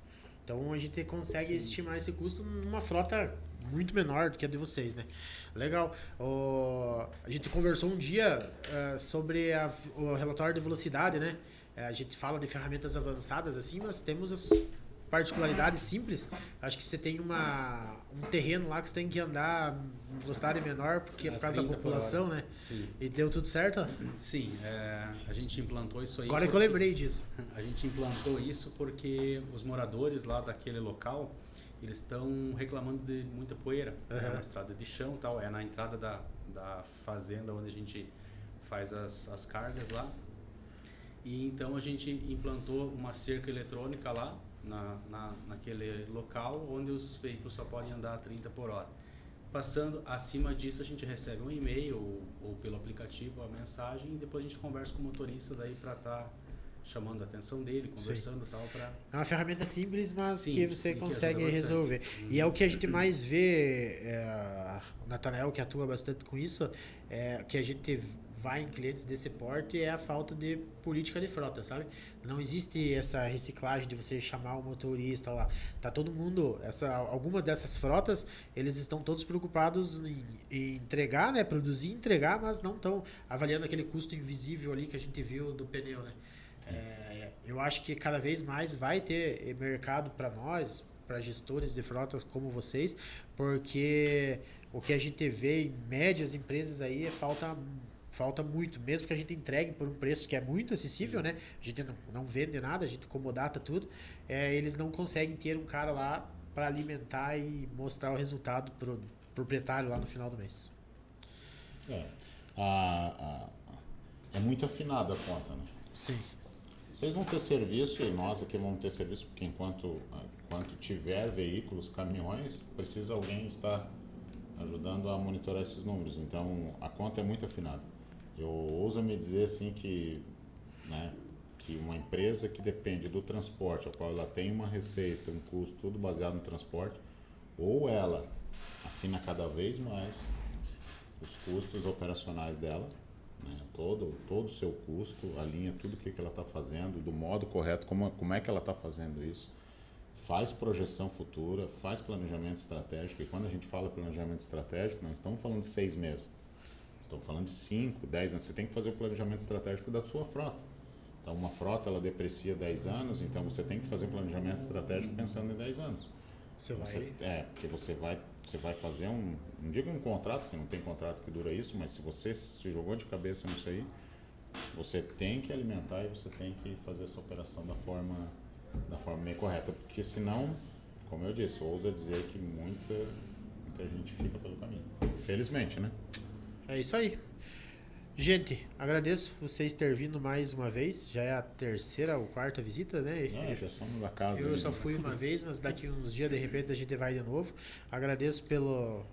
Então a gente consegue estimar esse custo numa frota muito menor do que a de vocês, né? Legal. A gente conversou um dia sobre o relatório de velocidade, né? A gente fala de ferramentas avançadas assim, mas temos as particularidades simples. Acho que você tem um terreno lá que você tem que andar em velocidade menor porque é por causa da população, né? Sim. E deu tudo certo? Sim, a gente implantou isso aí. Agora que eu lembrei disso. A gente implantou isso porque os moradores lá daquele local, eles estão reclamando de muita poeira. É uma estrada de chão e tal, é na entrada da fazenda onde a gente faz as cargas lá. E então a gente implantou uma cerca eletrônica lá, naquele local onde os veículos só podem andar a 30 por hora. Passando acima disso, a gente recebe um e-mail ou pelo aplicativo a mensagem e depois a gente conversa com o motorista daí para estar chamando a atenção dele, conversando e tal. É uma ferramenta simples, mas Sim, que você consegue resolver. E é o que a gente mais vê, o Natanael que atua bastante com isso, que a gente vai em clientes desse porte, é a falta de política de frota, sabe? Não existe essa reciclagem de você chamar o motorista lá. Tá todo mundo, alguma dessas frotas, eles estão todos preocupados em entregar, né? Produzir e entregar, mas não estão avaliando aquele custo invisível ali que a gente viu do pneu, né? Eu acho que cada vez mais vai ter mercado para nós, para gestores de frotas como vocês, porque o que a gente vê em médias empresas aí falta muito, mesmo que a gente entregue por um preço que é muito acessível, né? A gente não vende nada, a gente comodata tudo, eles não conseguem ter um cara lá para alimentar e mostrar o resultado pro proprietário lá no final do mês. É muito afinada a conta, né? Sim. Vocês vão ter serviço e nós aqui vamos ter serviço, porque enquanto tiver veículos, caminhões, precisa alguém estar ajudando a monitorar esses números. Então, a conta é muito afinada. Eu ouso me dizer assim que uma empresa que depende do transporte, a qual ela tem uma receita, um custo, tudo baseado no transporte, ou ela afina cada vez mais os custos operacionais dela, né? Todo o seu custo, alinha tudo o que ela está fazendo, do modo correto, como é que ela está fazendo isso, faz projeção futura, faz planejamento estratégico. E quando a gente fala planejamento estratégico, nós estamos falando de 6 meses, estamos falando de 5, 10 anos. Você tem que fazer o planejamento estratégico da sua frota. Então, uma frota ela deprecia 10 anos, então você tem que fazer um planejamento estratégico pensando em 10 anos. Porque você vai fazer não digo um contrato, porque não tem contrato que dura isso, mas se você se jogou de cabeça nisso aí, você tem que alimentar e você tem que fazer essa operação da forma meio correta, porque senão, como eu disse, ousa dizer que muita gente fica pelo caminho. Felizmente, né? É isso aí. Gente, agradeço vocês terem vindo mais uma vez. Já é a terceira ou quarta visita, né? Já somos da casa. Eu aí, só né? fui uma vez, mas daqui uns dias, de repente, a gente vai de novo. Agradeço pelo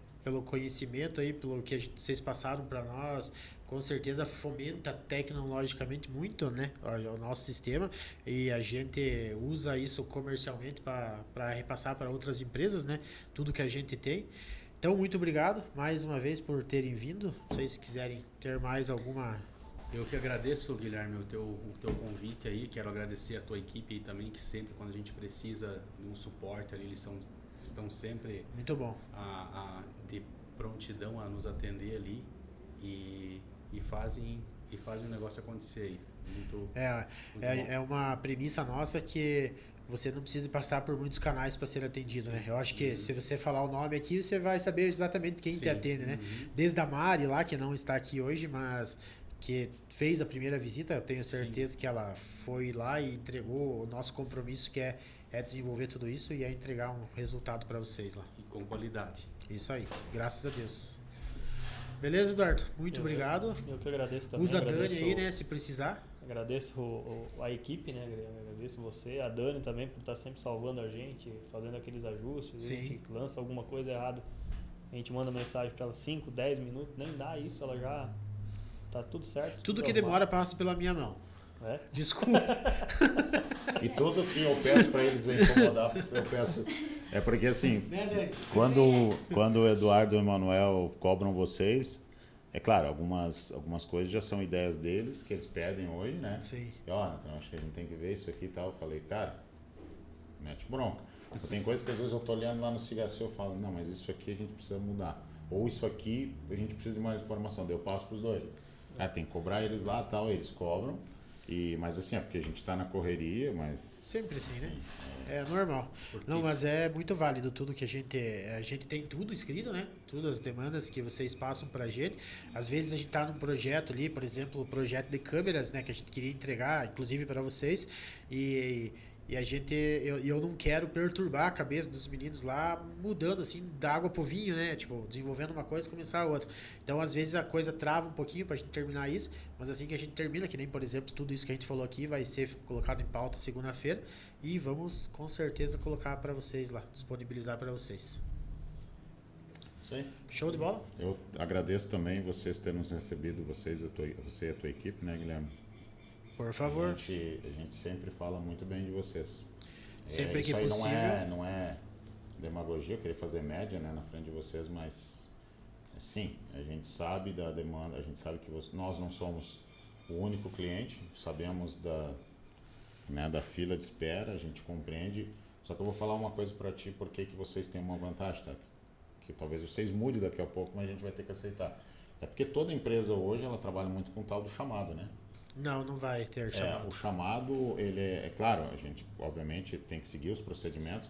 conhecimento aí, pelo que vocês passaram para nós. Com certeza fomenta tecnologicamente muito, né, o nosso sistema, e a gente usa isso comercialmente para repassar para outras empresas, né, tudo que a gente tem. Então, muito obrigado mais uma vez por terem vindo. Se vocês quiserem ter mais alguma... Eu que agradeço, Guilherme, o teu convite aí. Quero agradecer a tua equipe aí também, que sempre, quando a gente precisa de um suporte ali, eles estão sempre Muito bom. de prontidão a nos atender ali e fazem o negócio acontecer aí. Muito bom. É uma premissa nossa que você não precisa passar por muitos canais para ser atendido, né? Eu acho que se você falar o nome aqui, você vai saber exatamente quem te atende, né? Desde a Mari lá, que não está aqui hoje, mas que fez a primeira visita, eu tenho certeza que ela foi lá e entregou o nosso compromisso, que é desenvolver tudo isso e é entregar um resultado para vocês lá. E com qualidade. Isso aí, graças a Deus. Beleza, Eduardo? Muito obrigado. Eu que agradeço também. Usa a Dani aí, né, se precisar. Agradeço a equipe, né? Agradeço você, a Dani também por estar sempre salvando a gente, fazendo aqueles ajustes. Sim. A gente lança alguma coisa errada, a gente manda mensagem para ela 5, 10 minutos, nem dá isso, ela já tá tudo certo. Tudo que demora passa pela minha mão. É? Desculpa. E tudo que eu peço para eles incomodar, eu peço. É porque assim, quando o Eduardo e o Emanuel cobram vocês, é claro, algumas coisas já são ideias deles, que eles pedem hoje, né? Sim. E ó, então acho que a gente tem que ver isso aqui e tal. Eu falei, cara, mete bronca. Tem coisas que às vezes eu tô olhando lá no Cigaçu e eu falo, não, mas isso aqui a gente precisa mudar. Ou isso aqui a gente precisa de mais informação. Daí eu passo pros dois. Tem que cobrar eles lá e tal, eles cobram. Mas assim, é porque a gente tá na correria, mas... Sempre assim, né? É normal. Não, mas é muito válido tudo que a gente tem tudo escrito, né? Todas as demandas que vocês passam pra gente. Às vezes a gente tá num projeto ali, por exemplo, o projeto de câmeras, né? Que a gente queria entregar, inclusive para vocês. E eu não quero perturbar a cabeça dos meninos lá, mudando assim, da água pro vinho, né? Tipo, desenvolvendo uma coisa e começar a outra. Então, às vezes a coisa trava um pouquinho pra gente terminar isso, mas assim que a gente termina, que nem, por exemplo, tudo isso que a gente falou aqui vai ser colocado em pauta segunda-feira e vamos com certeza colocar pra vocês lá, disponibilizar pra vocês. Sim. Show de bola? Eu agradeço também vocês terem nos recebido, você e a tua equipe, né, Guilherme? Por favor. A gente sempre fala muito bem de vocês. Sempre que isso aí possível. não é demagogia, eu queria fazer média, né, na frente de vocês, mas sim, a gente sabe da demanda, a gente sabe que nós não somos o único cliente, sabemos da fila de espera, a gente compreende. Só que eu vou falar uma coisa para ti, porque que vocês têm uma vantagem, tá? Que talvez vocês mudem daqui a pouco, mas a gente vai ter que aceitar. É porque toda empresa hoje ela trabalha muito com o tal do chamado, né? Não vai ter chamado. O chamado, ele é claro, a gente obviamente tem que seguir os procedimentos,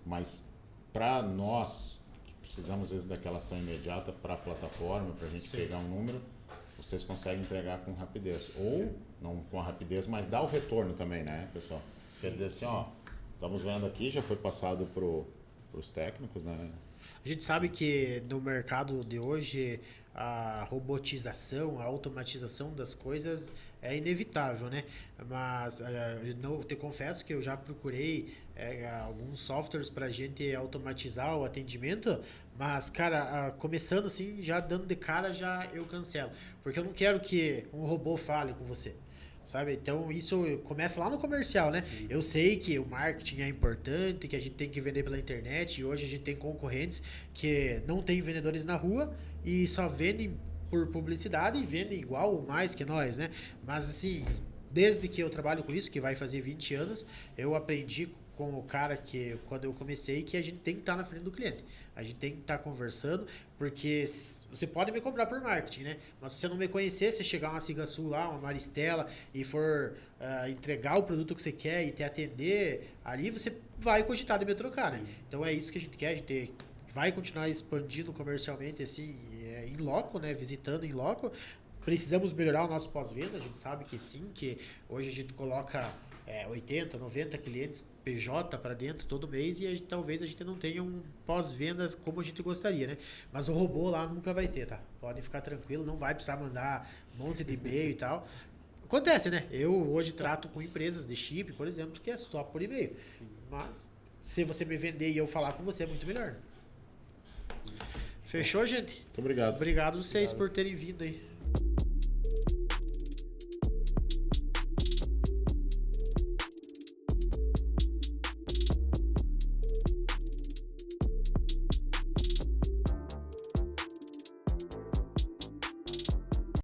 mas para nós que precisamos às vezes daquela ação imediata para a plataforma, para a gente pegar um número, vocês conseguem entregar com rapidez. Ou, não com a rapidez, mas dá o retorno também, né, pessoal? Quer dizer assim, ó, estamos vendo aqui, já foi passado pros técnicos, né? A gente sabe que no mercado de hoje a robotização, a automatização das coisas é inevitável, né? Mas eu te confesso que eu já procurei alguns softwares para a gente automatizar o atendimento, mas, cara, começando assim, já dando de cara, já eu cancelo. Porque eu não quero que um robô fale com você. Sabe? Então isso começa lá no comercial, né? Sim. Eu sei que o marketing é importante, que a gente tem que vender pela internet, e hoje a gente tem concorrentes que não tem vendedores na rua e só vendem por publicidade e vendem igual ou mais que nós, né? Mas assim, desde que eu trabalho com isso, que vai fazer 20 anos, eu aprendi com o cara que quando eu comecei que a gente tem que estar na frente do cliente. A gente tem que estar conversando, porque você pode me comprar por marketing, né? Mas se você não me conhecer, se chegar uma Cigaçu lá, uma Maristela e for entregar o produto que você quer e te atender, ali você vai cogitar de me trocar, né? Então é isso que a gente quer, a gente vai continuar expandindo comercialmente assim, em loco, né? Visitando em loco. Precisamos melhorar o nosso pós-venda, a gente sabe que sim, que hoje a gente coloca 80, 90 clientes PJ para dentro todo mês e talvez a gente não tenha um pós-venda como a gente gostaria, né? Mas o robô lá nunca vai ter, tá? Podem ficar tranquilo, não vai precisar mandar um monte de e-mail e tal. Acontece, né? Eu hoje trato com empresas de chip, por exemplo, que é só por e-mail. Mas se você me vender e eu falar com você é muito melhor. Fechou, gente? Muito obrigado. Obrigado vocês por terem vindo aí.